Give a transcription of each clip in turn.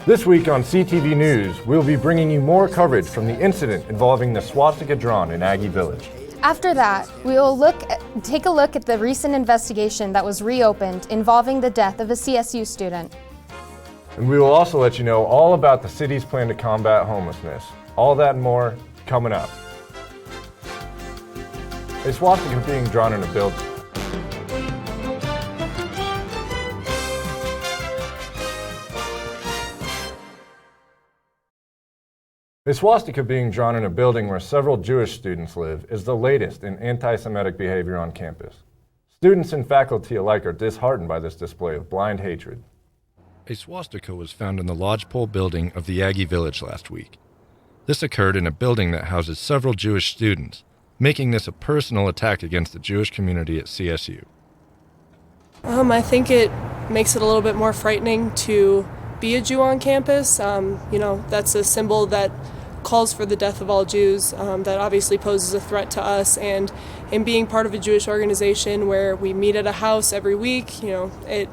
This week on CTV News, we'll be bringing you more coverage from the incident involving the swastika drawn in Aggie Village. After that, we will take a look at the recent investigation that was reopened involving the death of a CSU student. And we will also let you know all about the city's plan to combat homelessness. All that and more coming up. A swastika being drawn in a building. A swastika being drawn in a building where several Jewish students live is the latest in anti-Semitic behavior on campus. Students and faculty alike are disheartened by this display of blind hatred. A swastika was found in the lodgepole building of the Aggie Village last week. This occurred in a building that houses several Jewish students, making this a personal attack against the Jewish community at CSU. I think it makes it a little bit more frightening to be a Jew on campus. That's a symbol that calls for the death of all Jews, that obviously poses a threat to us, and in being part of a Jewish organization where we meet at a house every week, it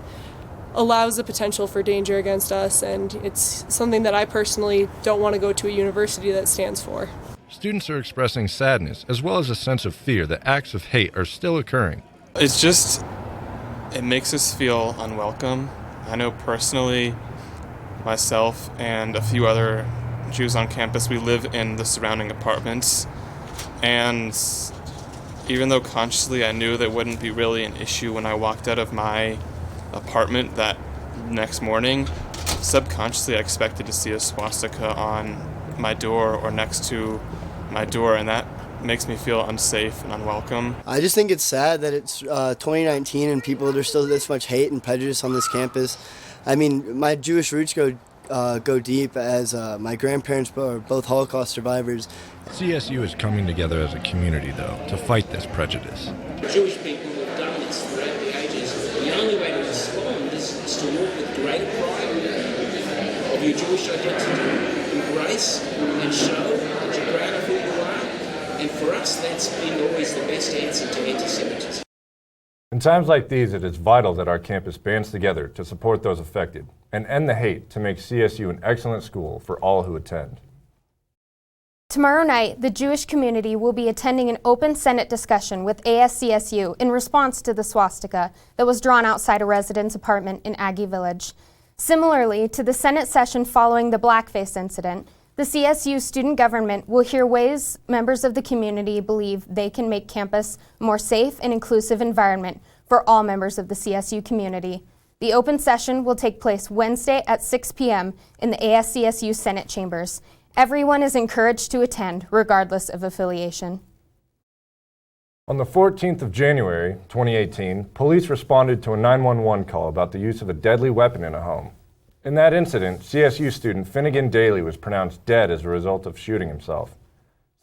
allows the potential for danger against us, and it's something that I personally don't want to go to a university that stands for. Students are expressing sadness as well as a sense of fear that acts of hate are still occurring. It makes us feel unwelcome. I know personally, myself and a few other Jews on campus, we live in the surrounding apartments, and even though consciously I knew that wouldn't be really an issue when I walked out of my apartment that next morning, subconsciously I expected to see a swastika on my door or next to my door, and that makes me feel unsafe and unwelcome. I just think it's sad that it's 2019 and there's still this much hate and prejudice on this campus. I mean, my Jewish roots go deep, as my grandparents are both Holocaust survivors. CSU is coming together as a community, though, to fight this prejudice. Jewish people have done this throughout the ages. The only way to respond is to walk with greater pride of your Jewish identity, embrace and show that you're proud of who you are. And for us, that's been always the best answer to anti-Semitism. In times like these, it is vital that our campus bands together to support those affected and end the hate to make CSU an excellent school for all who attend. Tomorrow night, the Jewish community will be attending an open Senate discussion with ASCSU in response to the swastika that was drawn outside a resident's apartment in Aggie Village. Similarly to the Senate session following the blackface incident, the CSU student government will hear ways members of the community believe they can make campus a more safe and inclusive environment for all members of the CSU community. The open session will take place Wednesday at 6 p.m. in the ASCSU Senate chambers. Everyone is encouraged to attend, regardless of affiliation. On the 14th of January, 2018, police responded to a 911 call about the use of a deadly weapon in a home. In that incident, CSU student Finnegan Daly was pronounced dead as a result of shooting himself.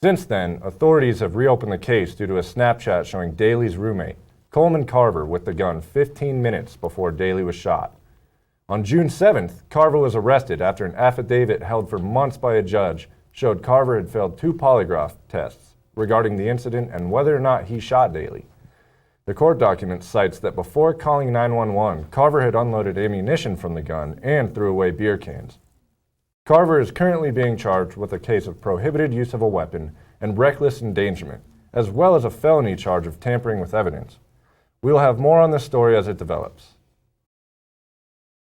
Since then, authorities have reopened the case due to a Snapchat showing Daly's roommate, Coleman Carver, with the gun 15 minutes before Daly was shot. On June 7th, Carver was arrested after an affidavit held for months by a judge showed Carver had failed 2 polygraph tests regarding the incident and whether or not he shot Daly. The court document cites that before calling 911, Carver had unloaded ammunition from the gun and threw away beer cans. Carver is currently being charged with a case of prohibited use of a weapon and reckless endangerment, as well as a felony charge of tampering with evidence. We will have more on this story as it develops.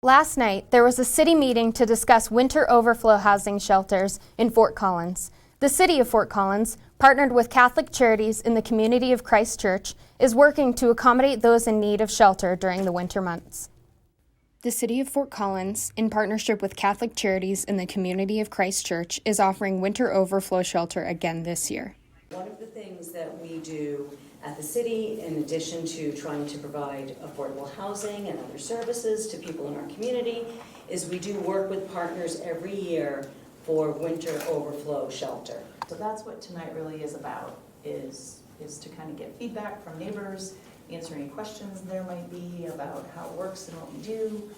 Last night, there was a city meeting to discuss winter overflow housing shelters in Fort Collins. The city of Fort Collins, partnered with Catholic Charities in the community of Christ Church, is working to accommodate those in need of shelter during the winter months. The city of Fort Collins, in partnership with Catholic Charities in the community of Christ Church, is offering winter overflow shelter again this year. One of the things that we do at the city, in addition to trying to provide affordable housing and other services to people in our community, is we do work with partners every year for winter overflow shelter. So that's what tonight really is about, is to kind of get feedback from neighbors, answer any questions there might be about how it works and what we do.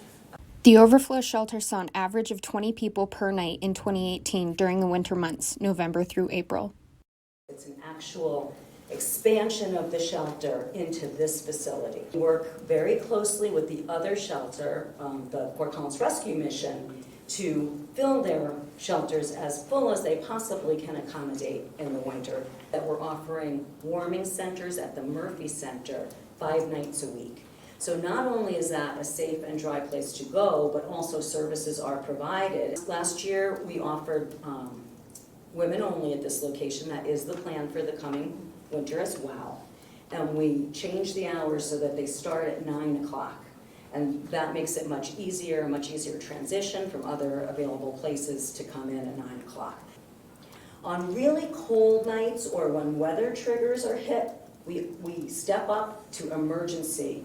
The overflow shelter saw an average of 20 people per night in 2018 during the winter months, November through April. It's an actual expansion of the shelter into this facility. We work very closely with the other shelter, the Fort Collins Rescue Mission, to fill their shelters as full as they possibly can accommodate in the winter. That we're offering warming centers at the Murphy Center 5 nights a week. So not only is that a safe and dry place to go, but also services are provided. Last year, we offered women only at this location. That is the plan for the coming winter as well. And we changed the hours so that they start at 9 o'clock. And that makes it much easier transition from other available places to come in at 9 o'clock. On really cold nights or when weather triggers are hit, we step up to emergency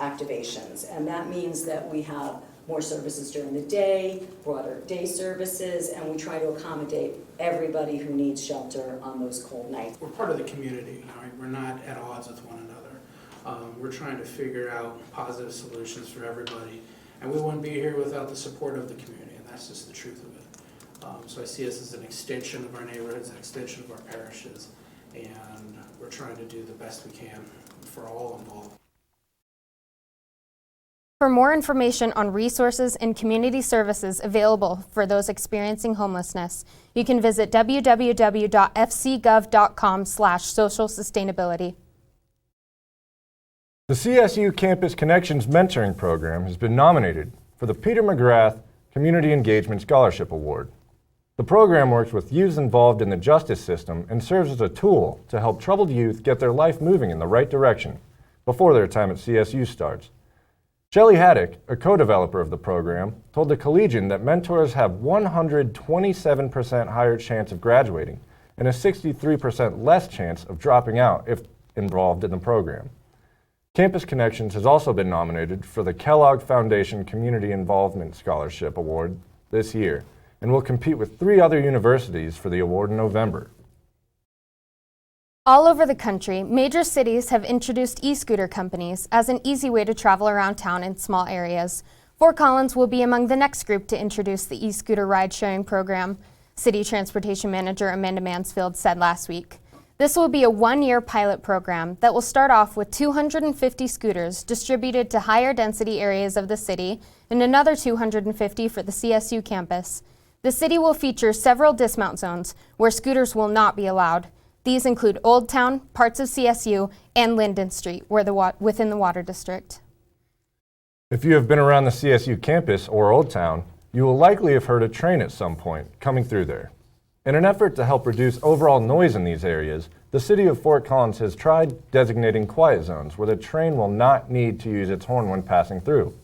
activations. And that means that we have more services during the day, broader day services, and we try to accommodate everybody who needs shelter on those cold nights. We're part of the community, right? We're not at odds with one another. We're trying to figure out positive solutions for everybody, and we wouldn't be here without the support of the community, and that's just the truth of it. So I see us as an extension of our neighborhoods, an extension of our parishes, and we're trying to do the best we can for all involved. For more information on resources and community services available for those experiencing homelessness, you can visit www.fcgov.com/social sustainability. The CSU Campus Connections Mentoring Program has been nominated for the Peter McGrath Community Engagement Scholarship Award. The program works with youth involved in the justice system and serves as a tool to help troubled youth get their life moving in the right direction before their time at CSU starts. Shelley Haddock, a co-developer of the program, told the Collegian that mentors have 127% higher chance of graduating and a 63% less chance of dropping out if involved in the program. Campus Connections has also been nominated for the Kellogg Foundation Community Involvement Scholarship Award this year and will compete with 3 other universities for the award in November. All over the country, major cities have introduced e-scooter companies as an easy way to travel around town in small areas. Fort Collins will be among the next group to introduce the e-scooter ride-sharing program, City Transportation Manager Amanda Mansfield said last week. This will be a 1-year pilot program that will start off with 250 scooters distributed to higher density areas of the city and another 250 for the CSU campus. The city will feature several dismount zones where scooters will not be allowed. These include Old Town, parts of CSU, and Linden Street within the Water District. If you have been around the CSU campus or Old Town, you will likely have heard a train at some point coming through there. In an effort to help reduce overall noise in these areas, the City of Fort Collins has tried designating quiet zones where the train will not need to use its horn when passing through.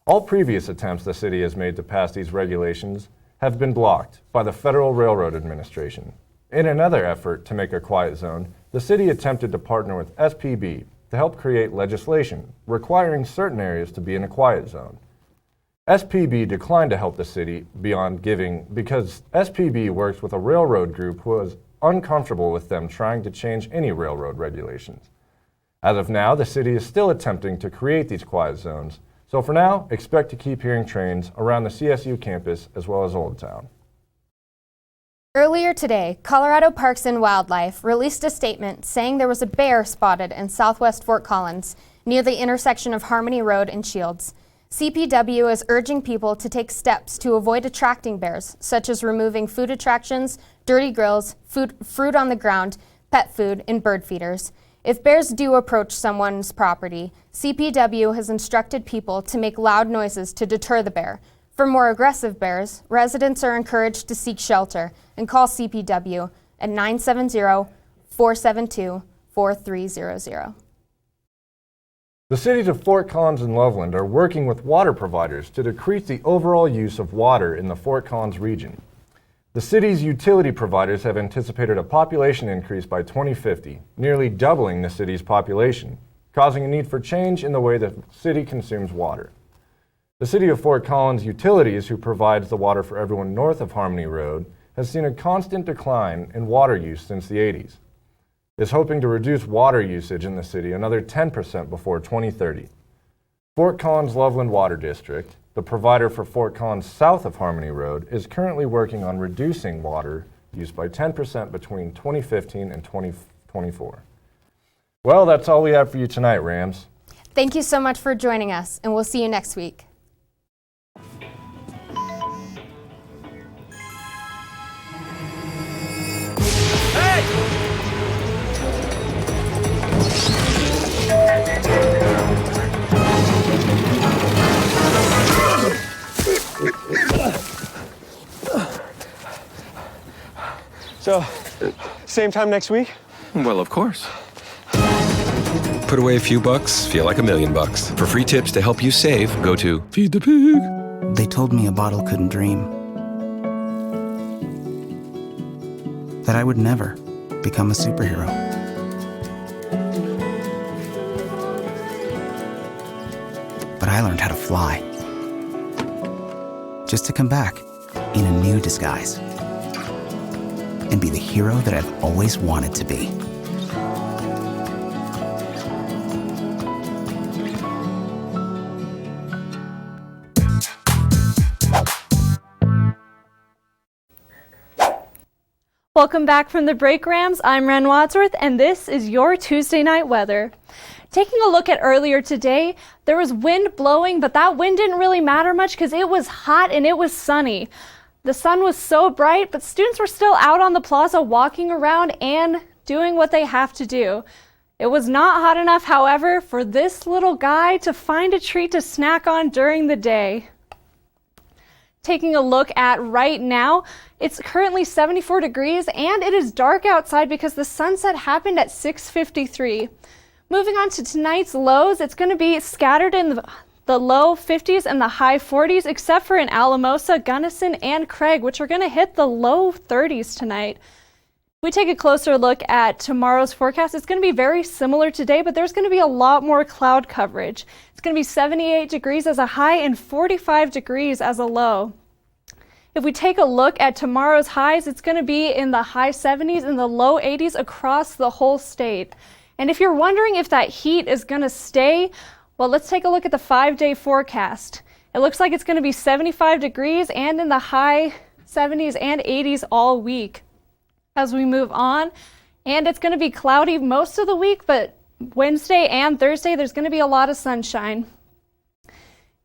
All previous attempts the city has made to pass these regulations have been blocked by the Federal Railroad Administration. In another effort to make a quiet zone, the city attempted to partner with SPB to help create legislation requiring certain areas to be in a quiet zone. SPB declined to help the city beyond giving because SPB works with a railroad group who was uncomfortable with them trying to change any railroad regulations. As of now, the city is still attempting to create these quiet zones, so for now, expect to keep hearing trains around the CSU campus as well as Old Town. Earlier today, Colorado Parks and Wildlife released a statement saying there was a bear spotted in southwest Fort Collins near the intersection of Harmony Road and Shields. CPW is urging people to take steps to avoid attracting bears, such as removing food attractions, dirty grills, fruit on the ground, pet food, and bird feeders. If bears do approach someone's property, CPW has instructed people to make loud noises to deter the bear. For more aggressive bears, residents are encouraged to seek shelter and call CPW at 970-472-4300. The cities of Fort Collins and Loveland are working with water providers to decrease the overall use of water in the Fort Collins region. The city's utility providers have anticipated a population increase by 2050, nearly doubling the city's population, causing a need for change in the way the city consumes water. The City of Fort Collins Utilities, who provides the water for everyone north of Harmony Road, has seen a constant decline in water use since the 80s. Is hoping to reduce water usage in the city another 10% before 2030. Fort Collins Loveland Water District, the provider for Fort Collins south of Harmony Road, is currently working on reducing water use by 10% between 2015 and 2024. Well, that's all we have for you tonight, Rams. Thank you so much for joining us, and we'll see you next week. So, same time next week? Well, of course. Put away a few bucks, feel like $1 million. For free tips to help you save, go to Feed the Pig. They told me a bottle couldn't dream. That I would never become a superhero. But I learned how to fly. Just to come back in a new disguise. And be the hero that I've always wanted to be. Welcome back from the break, Rams. I'm Ren Wadsworth, and this is your Tuesday night weather. Taking a look at earlier today, there was wind blowing, but that wind didn't really matter much because it was hot and it was sunny. The sun was so bright, but students were still out on the plaza walking around and doing what they have to do. It was not hot enough, however, for this little guy to find a treat to snack on during the day. Taking a look at right now, it's currently 74 degrees and it is dark outside because the sunset happened at 6:53. Moving on to tonight's lows, it's going to be scattered in the low 50s and the high 40s, except for in Alamosa, Gunnison, and Craig, which are going to hit the low 30s tonight. If we take a closer look at tomorrow's forecast, it's going to be very similar today, but there's going to be a lot more cloud coverage. It's going to be 78 degrees as a high and 45 degrees as a low. If we take a look at tomorrow's highs, it's going to be in the high 70s and the low 80s across the whole state. And if you're wondering if that heat is going to stay, well, let's take a look at the 5-day forecast. It looks like it's going to be 75 degrees and in the high 70s and 80s all week. As we move on, and it's going to be cloudy most of the week, but Wednesday and Thursday, there's going to be a lot of sunshine.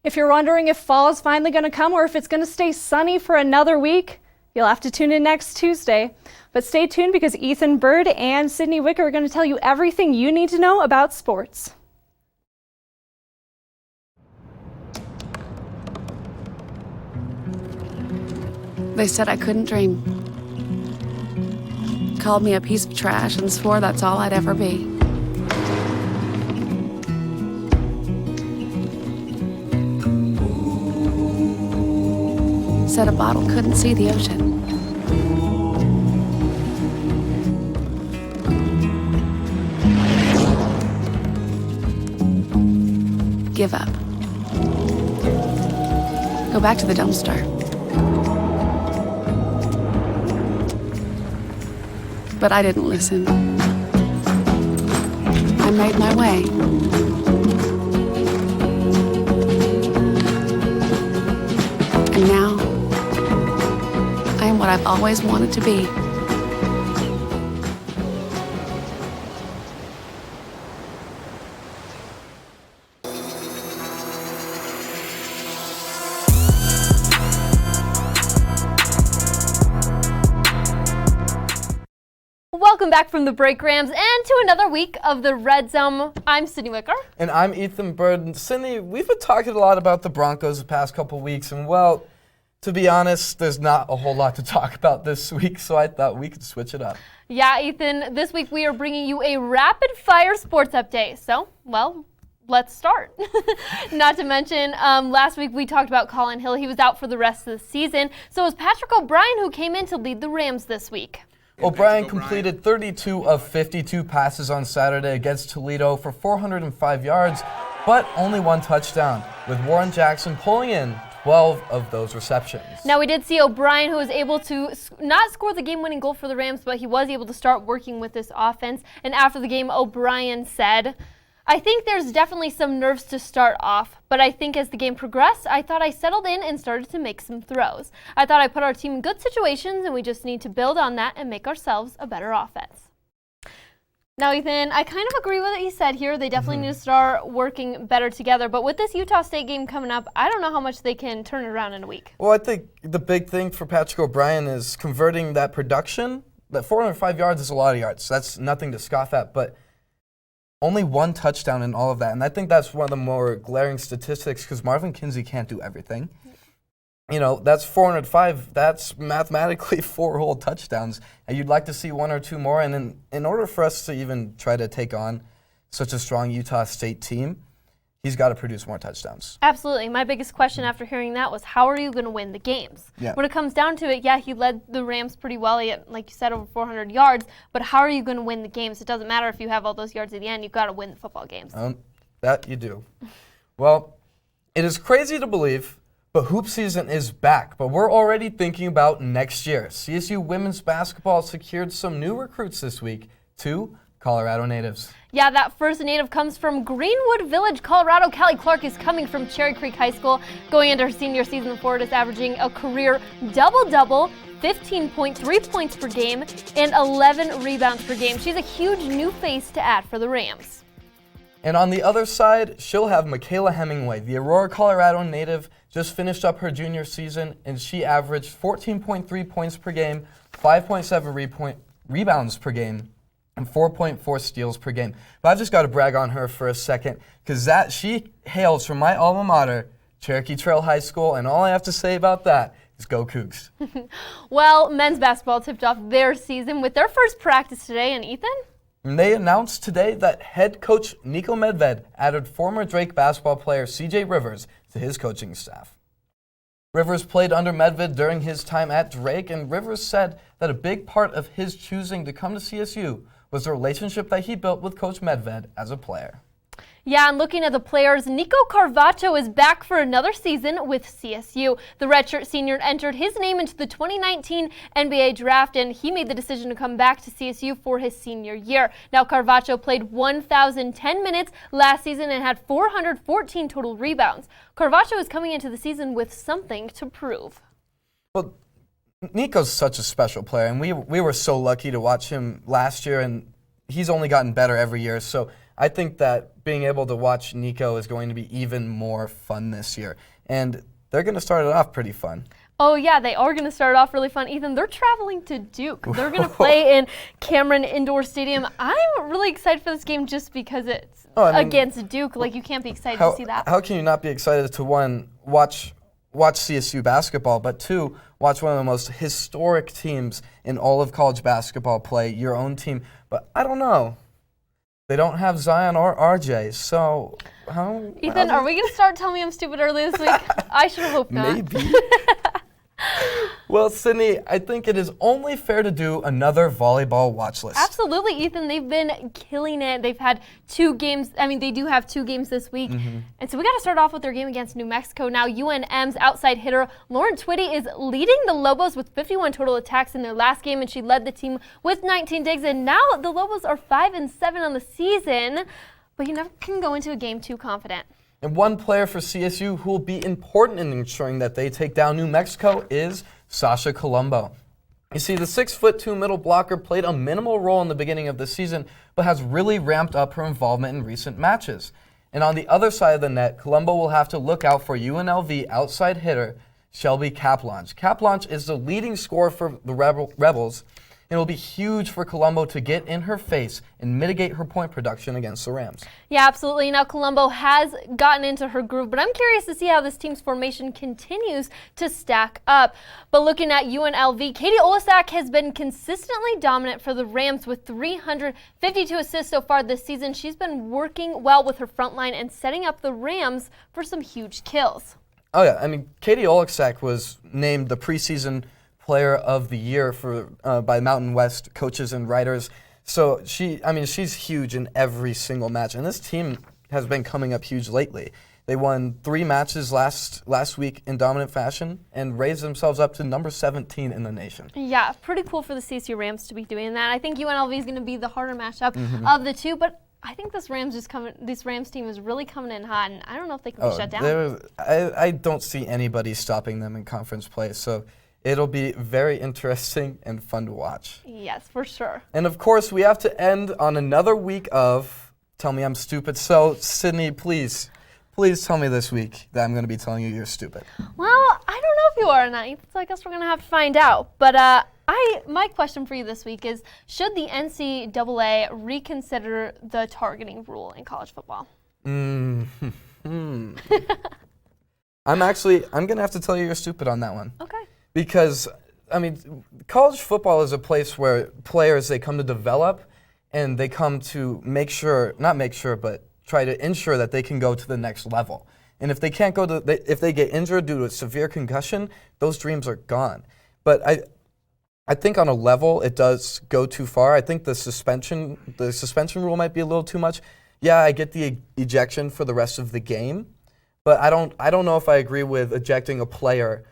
If you're wondering if fall is finally going to come or if it's going to stay sunny for another week, you'll have to tune in next Tuesday. But stay tuned because Ethan Bird and Sidney Wicker are going to tell you everything you need to know about sports. They said I couldn't dream. Called me a piece of trash and swore that's all I'd ever be. Said a bottle couldn't see the ocean. Give up. Go back to the dumpster. But I didn't listen. I made my way. And now, I am what I've always wanted to be. Welcome back from the break, Rams, and to another week of the Red Zone. I'm Sidney Wicker. And I'm Ethan Bird. And Sidney, we've been talking a lot about the Broncos the past couple weeks, and well, to be honest, there's not a whole lot to talk about this week, so I thought we could switch it up. Yeah, Ethan, this week we are bringing you a rapid-fire sports update. So, well, let's start. Not to mention, last week we talked about Colin Hill. He was out for the rest of the season. So it was Patrick O'Brien who came in to lead the Rams this week. O'Brien completed 32 of 52 passes on Saturday against Toledo for 405 yards, but only one touchdown, with Warren Jackson pulling in 12 of those receptions. Now, we did see O'Brien, who was able to not score the game-winning goal for the Rams, but he was able to start working with this offense. And after the game, O'Brien said, "I think there's definitely some nerves to start off, but I think as the game progressed, I thought I settled in and started to make some throws. I thought I put our team in good situations, and we just need to build on that and make ourselves a better offense." Now, Ethan, I kind of agree with what he said here. They definitely need to start working better together. But with this Utah State game coming up, I don't know how much they can turn it around in a week. Well, I think the big thing for Patrick O'Brien is converting that production. That 405 yards is a lot of yards. So that's nothing to scoff at. But only one touchdown in all of that. And I think that's one of the more glaring statistics because Marvin Kinsey can't do everything. that's 405. That's mathematically 4 whole touchdowns. And you'd like to see 1 or 2 more. And in order for us to even try to take on such a strong Utah State team, he's got to produce more touchdowns. Absolutely. My biggest question after hearing that was, how are you going to win the games? Yeah. When it comes down to it, he led the Rams pretty well. He had, like you said, over 400 yards. But how are you going to win the games? It doesn't matter if you have all those yards at the end. You've got to win the football games. That you do. Well, it is crazy to believe, but hoop season is back. But we're already thinking about next year. CSU women's basketball secured some new recruits this week, 2 Colorado natives. Yeah, that first native comes from Greenwood Village, Colorado. Callie Clark is coming from Cherry Creek High School. Going into her senior season, Ford is averaging a career double-double, 15.3 points per game, and 11 rebounds per game. She's a huge new face to add for the Rams. And on the other side, she'll have Michaela Hemingway. The Aurora, Colorado native just finished up her junior season, and she averaged 14.3 points per game, 5.7 rebounds per game, and 4.4 steals per game. But I've just got to brag on her for a second, because she hails from my alma mater, Cherokee Trail High School, and all I have to say about that is go Cougs. Well, men's basketball tipped off their season with their first practice today, and Ethan? And they announced today that head coach Nico Medved added former Drake basketball player CJ Rivers to his coaching staff. Rivers played under Medved during his time at Drake, and Rivers said that a big part of his choosing to come to CSU was the relationship that he built with Coach Medved as a player. Yeah, and looking at the players, Nico Carvacho is back for another season with CSU. The redshirt senior entered his name into the 2019 NBA draft, and he made the decision to come back to CSU for his senior year. Now, Carvacho played 1,010 minutes last season and had 414 total rebounds. Carvacho is coming into the season with something to prove. Well, Nico's such a special player, and we were so lucky to watch him last year, and he's only gotten better every year. So I think that being able to watch Nico is going to be even more fun this year. And they're going to start it off pretty fun. Oh, yeah, they are going to start off really fun. Ethan, they're traveling to Duke. They're going to play in Cameron Indoor Stadium. I'm really excited for this game just because it's against Duke. Like, you can't be excited to see that. How can you not be excited to, 1, watch CSU basketball, but 2, watch one of the most historic teams in all of college basketball play your own team? But I don't know. They don't have Zion or RJ, so how... Ethan, are we going to start telling me I'm stupid early this week? I sure hope not. Maybe. Well, Sydney, I think it is only fair to do another volleyball watch list. Absolutely, Ethan. They've been killing it. They've had 2 games. I mean, they do have 2 games this week. And so we got to start off with their game against New Mexico. Now, UNM's outside hitter, Lauren Twitty, is leading the Lobos with 51 total attacks in their last game, and she led the team with 19 digs. And now the Lobos are 5-7 on the season, but you never can go into a game too confident. And one player for CSU who will be important in ensuring that they take down New Mexico is Sasha Colombo. You see, the 6'2" middle blocker played a minimal role in the beginning of the season, but has really ramped up her involvement in recent matches. And on the other side of the net, Colombo will have to look out for UNLV outside hitter Shelby Kaplanch. Kaplanch is the leading scorer for the Rebels, and it will be huge for Colombo to get in her face and mitigate her point production against the Rams. Yeah, absolutely. Now, Colombo has gotten into her groove, but I'm curious to see how this team's formation continues to stack up. But looking at UNLV, Katie Olasak has been consistently dominant for the Rams with 352 assists so far this season. She's been working well with her front line and setting up the Rams for some huge kills. Oh, yeah. I mean, Katie Olasak was named the preseason Player of the Year by Mountain West coaches and writers. So she's huge in every single match, and this team has been coming up huge lately. They won 3 matches last week in dominant fashion and raised themselves up to number 17 in the nation. Yeah, pretty cool for the CSU Rams to be doing that. I think UNLV is going to be the harder matchup of the 2, but I think this Rams team is really coming in hot, and I don't know if they can be shut down. I don't see anybody stopping them in conference play, so it'll be very interesting and fun to watch. Yes, for sure. And of course, we have to end on another week of Tell Me I'm Stupid. So, Sydney, please tell me this week that I'm going to be telling you you're stupid. Well, I don't know if you are or not, so I guess we're going to have to find out. But my question for you this week is, should the NCAA reconsider the targeting rule in college football? I'm I'm going to have to tell you you're stupid on that one. Okay. Because, I mean, college football is a place where players, they come to develop and they come to but try to ensure that they can go to the next level. And if they can't go if they get injured due to a severe concussion, those dreams are gone. But I think on a level it does go too far. I think the suspension rule might be a little too much. Yeah, I get the ejection for the rest of the game, but I don't know if I agree with ejecting a player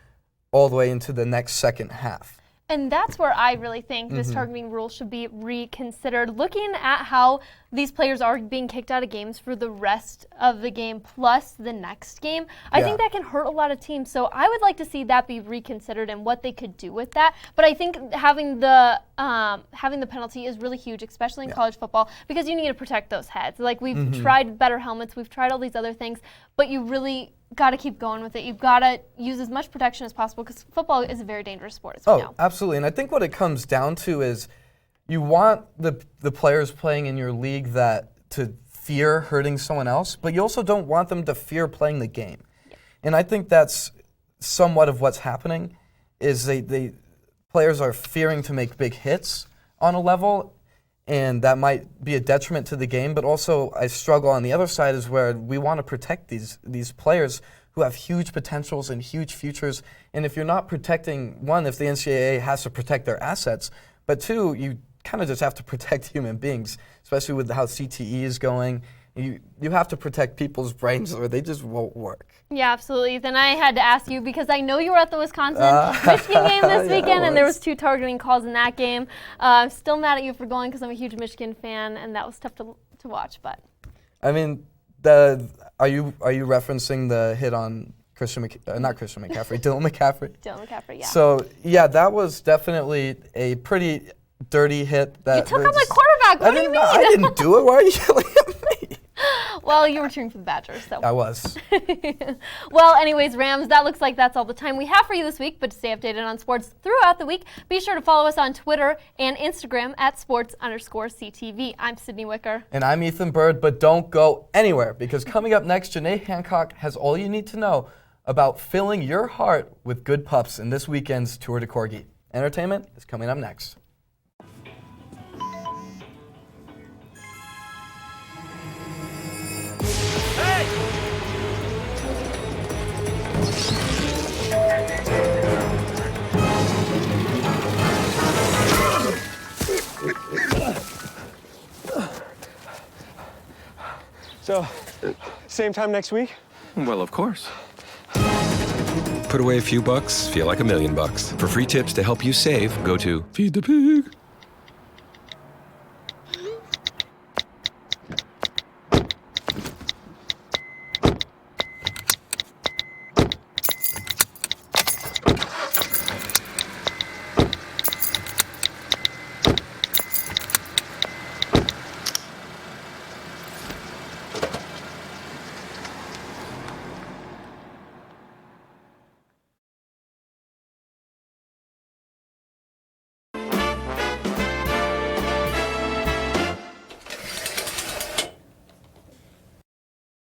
all the way into the next second half. And that's where I really think this targeting rule should be reconsidered. Looking at how these players are being kicked out of games for the rest of the game plus the next game, I think that can hurt a lot of teams. So I would like to see that be reconsidered and what they could do with that. But I think having the penalty is really huge, especially in college football, because you need to protect those heads. Like we've tried better helmets, we've tried all these other things, but you really got to keep going with it. You've got to use as much protection as possible because football is a very dangerous sport, as we know. Absolutely. And I think what it comes down to is you want the players playing in your league to fear hurting someone else, but you also don't want them to fear playing the game. Yeah. And I think that's somewhat of what's happening is players are fearing to make big hits on a level, and that might be a detriment to the game, but also I struggle on the other side is where we want to protect these players who have huge potentials and huge futures. And if you're not protecting, one, if the NCAA has to protect their assets, but two, you kind of just have to protect human beings, especially with how CTE is going. You have to protect people's brains or they just won't work. Yeah, absolutely. Then I had to ask you because I know you were at the Wisconsin-Michigan game this weekend, and there was 2 targeting calls in that game. I'm still mad at you for going because I'm a huge Michigan fan, and that was tough to watch. But I mean, are you referencing the hit on not Christian McCaffrey, Dylan McCaffrey? Dylan McCaffrey, yeah. So yeah, that was definitely a pretty dirty hit. You took out my quarterback. What do you mean? I didn't do it. Why are you yelling at me? Well, you were cheering for the Badgers, so. I was. Well, anyways, Rams, that looks like that's all the time we have for you this week, but to stay updated on sports throughout the week, be sure to follow us on Twitter and Instagram at sports_CTV. I'm Sydney Wicker. And I'm Ethan Bird, but don't go anywhere because coming up next, Janae Hancock has all you need to know about filling your heart with good pups in this weekend's Tour de Corgi. Entertainment is coming up next. So, same time next week? Well, of course. Put away a few bucks, feel like $1 million. For free tips to help you save, go to Feed the Pig.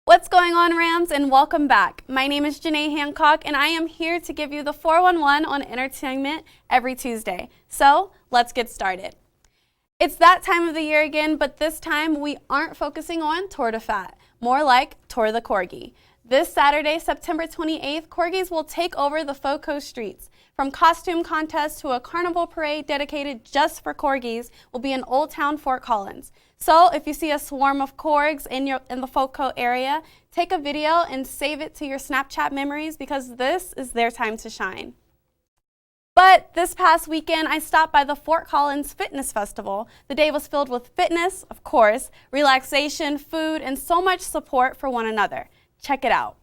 What's going on, Rams, and welcome back. My name is Janae Hancock, and I am here to give you the 411 on entertainment every Tuesday. So, let's get started. It's that time of the year again, but this time we aren't focusing on Tour de Fat, more like Tour the Corgi. This Saturday, September 28th, Corgis will take over the Foco streets. From costume contests to a carnival parade dedicated just for Corgis will be in Old Town Fort Collins. So if you see a swarm of Corgs in the Foco area, take a video and save it to your Snapchat memories because this is their time to shine. But this past weekend, I stopped by the Fort Collins Fitness Festival. The day was filled with fitness, of course, relaxation, food, and so much support for one another. Check it out.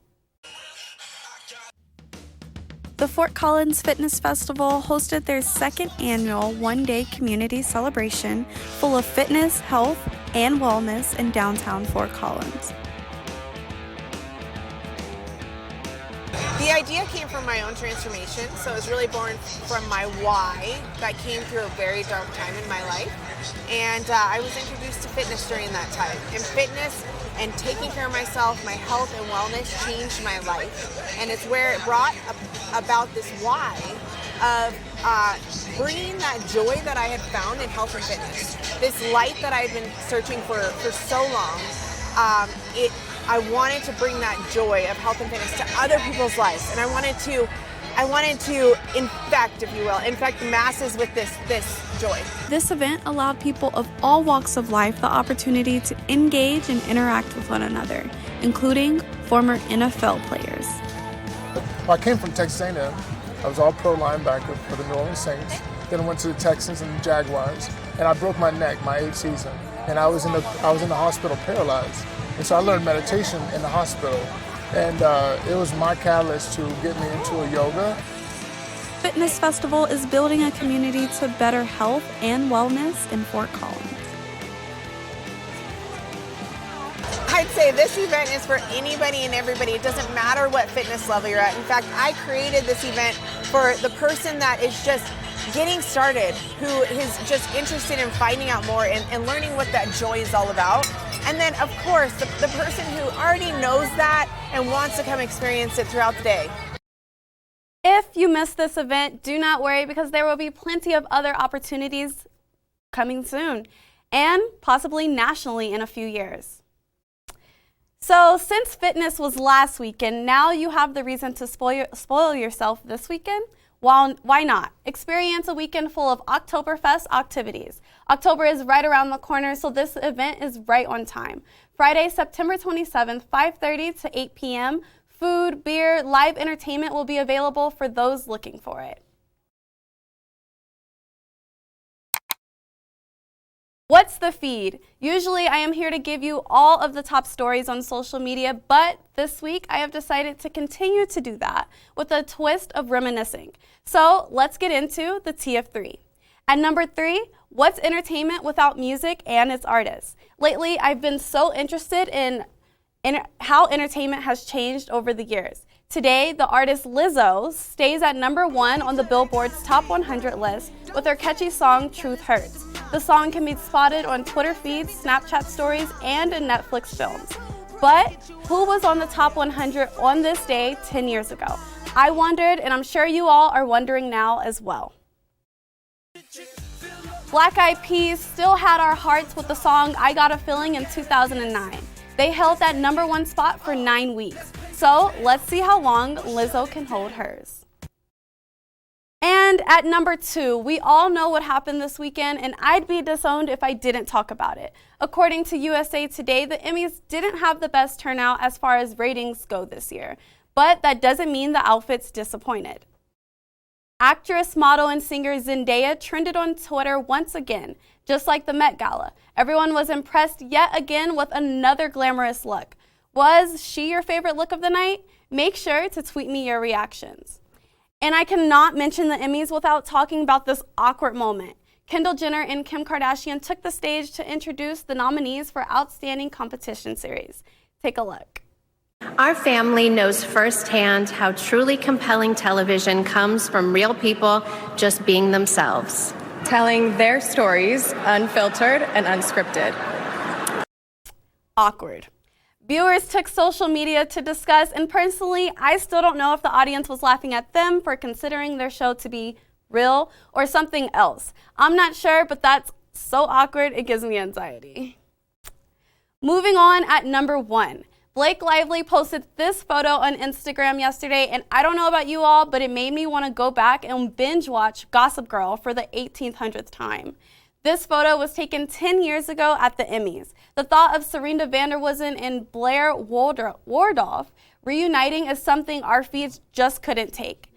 The Fort Collins Fitness Festival hosted their second annual one-day community celebration full of fitness, health, and wellness in downtown Fort Collins. The idea came from my own transformation, so it was really born from my why that came through a very dark time in my life. And I was introduced to fitness during that time. And fitness and taking care of myself, my health and wellness changed my life. And it's where it brought about this why of bringing that joy that I had found in health and fitness. This light that I had been searching for so long. I wanted to bring that joy of health and fitness to other people's lives. And I wanted to infect, if you will, infect the masses with this joy. This event allowed people of all walks of life the opportunity to engage and interact with one another, including former NFL players. Well, I came from Texas A&M. I was all pro linebacker for the New Orleans Saints. Then I went to the Texans and the Jaguars, and I broke my neck my 8th season, and I was in the hospital paralyzed. And so I learned meditation in the hospital, and it was my catalyst to get me into a yoga. Fitness Festival is building a community to better health and wellness in Fort Collins. I'd say this event is for anybody and everybody. It doesn't matter what fitness level you're at. In fact, I created this event for the person that is just getting started, who is just interested in finding out more and learning what that joy is all about. And then, of course, the person who already knows that and wants to come experience it throughout the day. If you missed this event, do not worry, because there will be plenty of other opportunities coming soon and possibly nationally in a few years. So since fitness was last weekend, now you have the reason to spoil yourself this weekend. Well, why not? Experience a weekend full of Oktoberfest activities. October is right around the corner, so this event is right on time. Friday, September 27th, 5:30 to 8 p.m. Food, beer, live entertainment will be available for those looking for it. What's the feed? Usually I am here to give you all of the top stories on social media, but this week I have decided to continue to do that with a twist of reminiscing. So let's get into the T of 3. At number 3, what's entertainment without music and its artists? Lately, I've been so interested in how entertainment has changed over the years. Today, the artist Lizzo stays at number 1 on the Billboard's Top 100 list with her catchy song, Truth Hurts. The song can be spotted on Twitter feeds, Snapchat stories, and in Netflix films. But who was on the Top 100 on this day 10 years ago? I wondered, and I'm sure you all are wondering now as well. Black Eyed Peas still had our hearts with the song I Got a Feeling in 2009. They held that number 1 spot for 9 weeks. So let's see how long Lizzo can hold hers. And at number 2, we all know what happened this weekend, and I'd be disowned if I didn't talk about it. According to USA Today, the Emmys didn't have the best turnout as far as ratings go this year, but that doesn't mean the outfits disappointed. Actress, model, and singer Zendaya trended on Twitter once again, just like the Met Gala. Everyone was impressed yet again with another glamorous look. Was she your favorite look of the night? Make sure to tweet me your reactions. And I cannot mention the Emmys without talking about this awkward moment. Kendall Jenner and Kim Kardashian took the stage to introduce the nominees for Outstanding Competition Series. Take a look. Our family knows firsthand how truly compelling television comes from real people just being themselves. Telling their stories, unfiltered and unscripted. Awkward. Viewers took social media to discuss, and personally, I still don't know if the audience was laughing at them for considering their show to be real or something else. I'm not sure, but that's so awkward, it gives me anxiety. Moving on, at number 1. Blake Lively posted this photo on Instagram yesterday, and I don't know about you all, but it made me want to go back and binge watch Gossip Girl for the 1800th time. This photo was taken 10 years ago at the Emmys. The thought of Serena van der Woodsen and Blair Waldorf reuniting is something our feeds just couldn't take.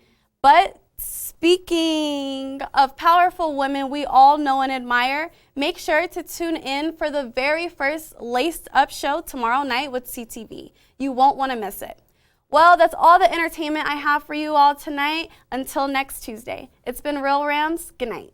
But speaking of powerful women we all know and admire, make sure to tune in for the very first Laced Up show tomorrow night with CTV. You won't want to miss it. Well, that's all the entertainment I have for you all tonight. Until next Tuesday. It's been Real Rams. Good night.